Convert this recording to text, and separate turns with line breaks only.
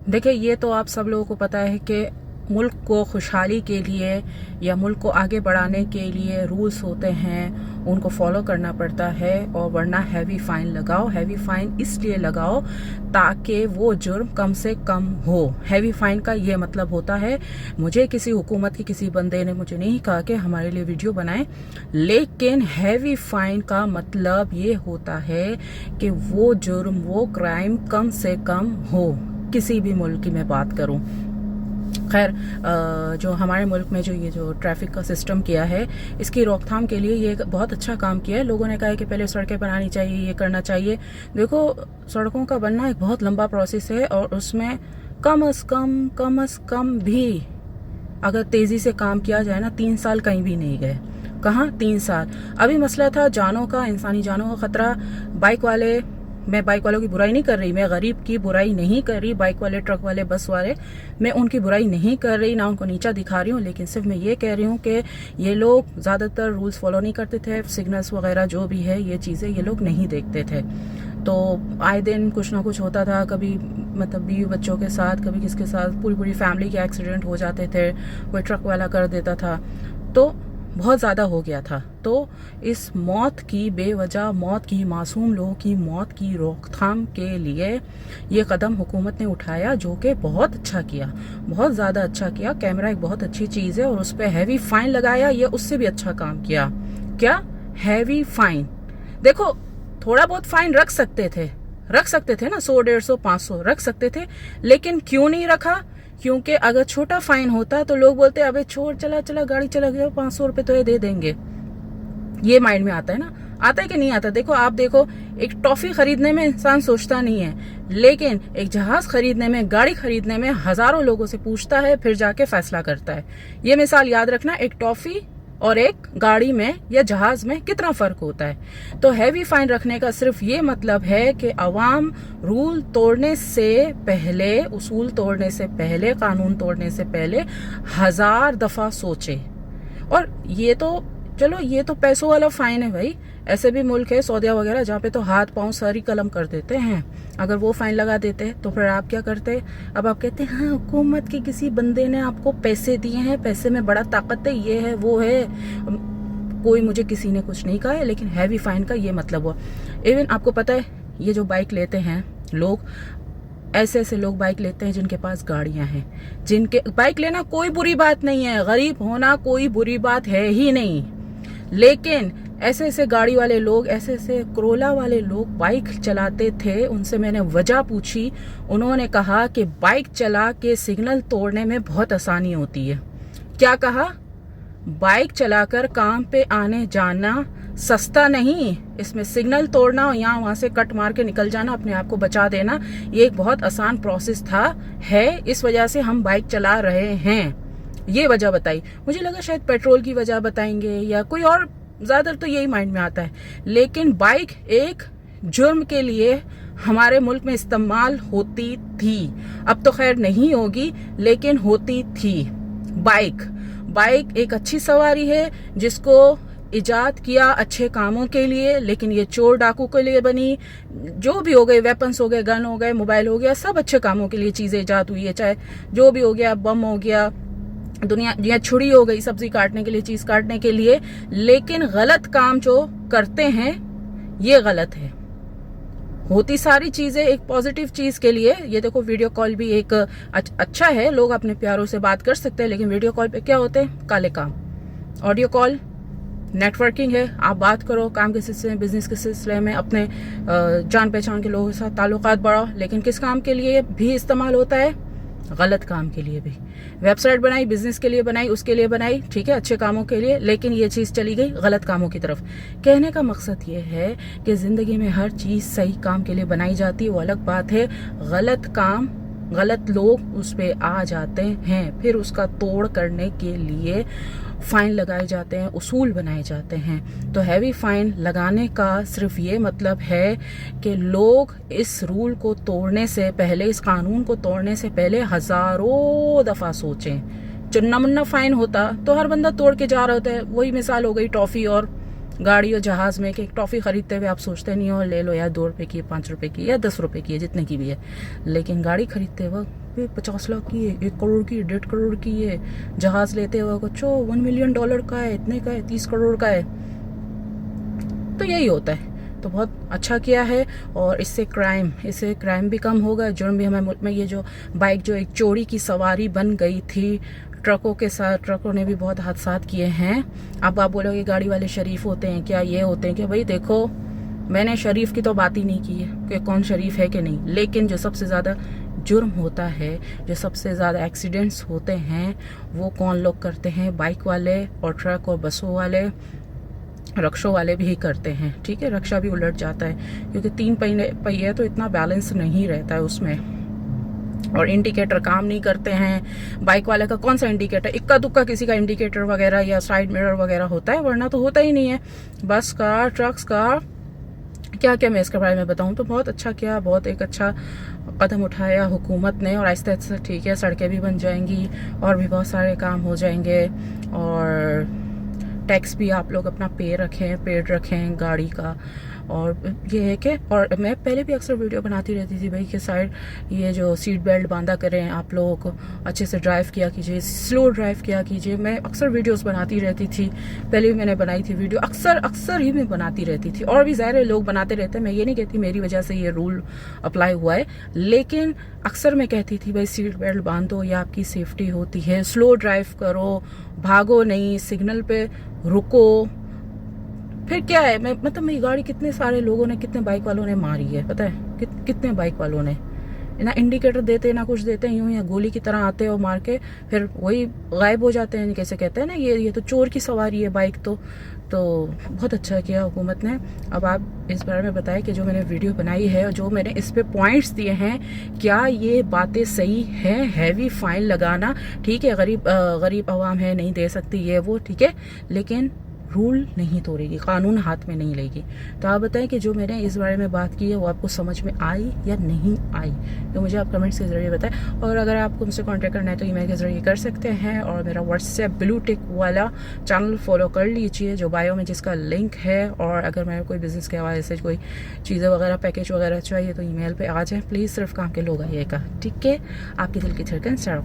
देखिए, ये तो आप सब लोगों को पता है कि मुल्क को खुशहाली के लिए या मुल्क को आगे बढ़ाने के लिए रूल्स होते हैं, उनको फॉलो करना पड़ता है। और वरना हैवी फाइन लगाओ। हैवी फाइन इसलिए लगाओ ताकि वो जुर्म कम से कम हो। हैवी फाइन का ये मतलब होता है, मुझे किसी हुकूमत के किसी बंदे ने मुझे नहीं कहा कि हमारे लिए वीडियो बनाएं, लेकिन हैवी फाइन का मतलब ये होता है कि वो जुर्म, वो क्राइम कम से कम हो। किसी भी मुल्क की मैं बात करूं। खैर, जो हमारे मुल्क में जो ट्रैफिक का सिस्टम किया है, इसकी रोकथाम के लिए ये एक बहुत अच्छा काम किया है। लोगों ने कहा है कि पहले सड़कें बनानी चाहिए, ये करना चाहिए। देखो, सड़कों का बनना एक बहुत लंबा प्रोसेस है और उसमें कम अज कम भी अगर तेजी से काम किया जाए ना, 3 साल कहीं भी नहीं गए। कहाँ 3 साल? अभी मसला था जानों का, इंसानी जानों का खतरा। बाइक वाले, मैं बाइक वालों की बुराई नहीं कर रही, मैं गरीब की बुराई नहीं कर रही। बाइक वाले, ट्रक वाले, बस वाले, मैं उनकी बुराई नहीं कर रही, ना उनको नीचा दिखा रही हूँ। लेकिन सिर्फ मैं ये कह रही हूँ कि ये लोग ज्यादातर रूल्स फॉलो नहीं करते थे। सिग्नल्स वगैरह जो भी है, ये चीजें ये लोग नहीं देखते थे। तो आए दिन कुछ ना कुछ होता था, कभी मतलब बीवी बच्चों के साथ, कभी किसके साथ, पूरी पूरी फैमिली के एक्सीडेंट हो जाते थे, कोई ट्रक वाला कर देता था। तो बहुत ज़्यादा हो गया था। तो इस मौत की, बेवजह मौत की, मासूम लोगों की मौत की रोकथाम के लिए ये कदम हुकूमत ने उठाया, जो कि बहुत अच्छा किया, बहुत ज़्यादा अच्छा किया। कैमरा एक बहुत अच्छी चीज़ है और उस पर हैवी फाइन लगाया, ये उससे भी अच्छा काम किया। क्या? Heavy fine. देखो, थोड़ा बहुत फाइन रख सकते थे ना, 100, 150, 500 रख सकते थे, लेकिन क्यों नहीं रखा? क्योंकि अगर छोटा फाइन होता तो लोग बोलते अबे छोड़, चला चला गाड़ी चला गया, 500 रुपए तो ये दे देंगे। ये माइंड में आता है ना? आता है कि नहीं आता? देखो, आप देखो, एक टॉफी खरीदने में इंसान सोचता नहीं है, लेकिन एक जहाज खरीदने में, गाड़ी खरीदने में हजारों लोगों से पूछता है, फिर जाके फैसला करता है। ये मिसाल याद रखना, एक टॉफी और एक गाड़ी में या जहाज में कितना फर्क होता है। तो हैवी फाइन रखने का सिर्फ ये मतलब है कि अवाम रूल तोड़ने से पहले, उसूल तोड़ने से पहले, कानून तोड़ने से पहले 1000 दफा सोचे। और ये तो चलो, ये तो पैसों वाला फाइन है भाई। ऐसे भी मुल्क है, सऊदीया वगैरह, जहाँ पे तो हाथ पांव सारी कलम कर देते हैं। अगर वो फाइन लगा देते तो फिर आप क्या करते? अब आप कहते हैं हाँ, हुकूमत के किसी बंदे ने आपको पैसे दिए हैं, पैसे में बड़ा ताकत है, ये है वो है। कोई, मुझे किसी ने कुछ नहीं कहा है, लेकिन हैवी फाइन का ये मतलब हुआ। इवन आपको पता है, ये जो बाइक लेते हैं लोग, ऐसे ऐसे लोग बाइक लेते हैं जिनके पास गाड़ियां हैं। जिनके बाइक लेना कोई बुरी बात नहीं है, गरीब होना कोई बुरी बात है ही नहीं, लेकिन ऐसे ऐसे गाड़ी वाले लोग, ऐसे ऐसे करोला वाले लोग बाइक चलाते थे। उनसे मैंने वजह पूछी, उन्होंने कहा कि बाइक चला के सिग्नल तोड़ने में बहुत आसानी होती है। क्या कहा? बाइक चलाकर काम पे आने जाना सस्ता नहीं, इसमें सिग्नल तोड़ना और यहाँ वहां से कट मार के निकल जाना, अपने आप को बचा देना, ये एक बहुत आसान प्रोसेस है। इस वजह से हम बाइक चला रहे हैं। ये वजह बताई। मुझे लगा शायद पेट्रोल की वजह बताएंगे या कोई और, ज्यादातर तो यही माइंड में आता है। लेकिन बाइक एक जुर्म के लिए हमारे मुल्क में इस्तेमाल होती थी। अब तो खैर नहीं होगी, लेकिन होती थी। बाइक एक अच्छी सवारी है, जिसको इजाद किया अच्छे कामों के लिए, लेकिन ये चोर डाकू के लिए बनी। जो भी हो गए, वेपन्स हो गए, गन हो गए, मोबाइल हो गया, सब अच्छे कामों के लिए चीजें इजाद हुई है। चाहे जो भी हो गया, बम हो गया, दुनिया या छुरी हो गई सब्जी काटने के लिए, चीज काटने के लिए। लेकिन गलत काम जो करते हैं, ये गलत है। होती सारी चीजें एक पॉजिटिव चीज के लिए। ये देखो, वीडियो कॉल भी एक अच्छा है, लोग अपने प्यारों से बात कर सकते हैं, लेकिन वीडियो कॉल पे क्या होते हैं? काले काम। ऑडियो कॉल नेटवर्किंग है, आप बात करो काम के सिलसिले में, बिजनेस के सिलसिले में, अपने जान पहचान के लोगों के साथ ताल्लुकात बढ़ाओ। लेकिन किस काम के लिए भी इस्तेमाल होता है? गलत काम के लिए भी। वेबसाइट बनाई, बिजनेस के लिए बनाई, उसके लिए बनाई, ठीक है, अच्छे कामों के लिए, लेकिन ये चीज चली गई गलत कामों की तरफ। कहने का मकसद ये है कि जिंदगी में हर चीज सही काम के लिए बनाई जाती है, वो अलग बात है। गलत काम, गलत लोग उस पे आ जाते हैं, फिर उसका तोड़ करने के लिए फाइन लगाए जाते हैं, उसूल बनाए जाते हैं। तो हैवी फाइन लगाने का सिर्फ ये मतलब है कि लोग इस रूल को तोड़ने से पहले, इस कानून को तोड़ने से पहले हजारों दफा सोचें। चुन्ना मुन्ना फाइन होता तो हर बंदा तोड़ के जा रहा होता है। वही मिसाल हो गई टॉफी और गाड़ी और जहाज़ में कि एक टॉफ़ी ख़रीदते हुए आप सोचते नहीं हो ले लो यार 2 रुपये की है, 5 रुपये की या 10 रुपये की है, जितने की भी है। लेकिन गाड़ी खरीदते वक्त 50 लाख की है, 1 करोड़ की है, 1.5 करोड़ की है। जहाज़ लेते वक्त अच्छा $1 मिलियन का है, इतने का है, 30 करोड़ का है। तो यही होता है। तो बहुत अच्छा किया है और इससे क्राइम भी कम होगा, जुर्म भी हमारे मुल्क में। ये जो बाइक जो एक चोरी की सवारी बन गई थी ट्रकों के साथ, ट्रकों ने भी बहुत हादसात किए हैं। अब आप बोलोगे गाड़ी वाले शरीफ होते हैं क्या, ये होते हैं क्या? भाई देखो, मैंने शरीफ की तो बात ही नहीं की है कि कौन शरीफ है कि नहीं, लेकिन जो सबसे ज़्यादा जुर्म होता है, जो सबसे ज़्यादा एक्सीडेंट्स होते हैं, वो कौन लोग करते हैं? बाइक वाले और ट्रक और बसों वाले, रक्षों वाले भी करते हैं। ठीक है, रक्षा भी उलट जाता है क्योंकि 3 पहिए तो इतना बैलेंस नहीं रहता है उसमें, और इंडिकेटर काम नहीं करते हैं। बाइक वाले का कौन सा इंडिकेटर, इक्का दुक्का किसी का इंडिकेटर वगैरह या साइड मिरर वगैरह होता है, वरना तो होता ही नहीं है। बस का, ट्रक्स का, क्या क्या मैं इसके बारे में बताऊं। तो बहुत अच्छा किया, बहुत एक अच्छा कदम उठाया हुकूमत ने, और आहिस्ता आहिस्ता ठीक है सड़कें भी बन जाएंगी और भी बहुत सारे काम हो जाएंगे। और टैक्स भी आप लोग अपना पेड रखें गाड़ी का। और ये है कि, और मैं पहले भी अक्सर वीडियो बनाती रहती थी भाई कि साइड ये जो सीट बेल्ट बांधा करें, आप लोगों को अच्छे से ड्राइव किया कीजिए, स्लो ड्राइव किया कीजिए। मैं अक्सर वीडियोस बनाती रहती थी, पहले भी मैंने बनाई थी वीडियो, अक्सर ही मैं बनाती रहती थी, और भी ज़्यादा लोग बनाते रहते हैं। मैं ये नहीं कहती मेरी वजह से ये रूल अप्लाई हुआ है, लेकिन अक्सर मैं कहती थी भाई सीट बेल्ट बांधो, ये आपकी सेफ्टी होती है, स्लो ड्राइव करो, भागो नहीं, सिग्नल पे रुको। फिर क्या है, मतलब मेरी गाड़ी कितने सारे लोगों ने, कितने बाइक वालों ने मारी है पता है, कितने बाइक वालों ने ना इंडिकेटर देते ना कुछ देते, यूं या गोली की तरह आते और मार के फिर वही गायब हो जाते हैं। कैसे कहते हैं ना, ये तो चोर की सवारी है बाइक तो बहुत अच्छा किया हुकूमत ने। अब आप इस बारे में बताएं कि जो मैंने वीडियो बनाई है और जो मैंने इस पे पॉइंट्स दिए हैं, क्या ये बातें सही हैं? हैवी फाइन लगाना ठीक है, गरीब आवाम है, नहीं दे सकती ये वो, ठीक है, लेकिन रूल नहीं तोड़ेगी, कानून हाथ में नहीं लेगी। तो आप बताएं कि जो मैंने इस बारे में बात की है वो आपको समझ में आई या नहीं आई, तो मुझे आप कमेंट्स के ज़रिए बताएं। और अगर आपको मुझसे कांटेक्ट करना है तो ईमेल के ज़रिए कर सकते हैं, और मेरा व्हाट्सएप ब्लू टिक वाला चैनल फॉलो कर लीजिए जो बायो में जिसका लिंक है। और अगर मेरे कोई बिज़नेस के हवाले से कोई चीज़ें वगैरह, पैकेज वगैरह चाहिए तो ईमेल पर आ जाए प्लीज़। सिर्फ काम के लोग आइएगा, ठीक है। आपकी दिल की धड़कन, सारा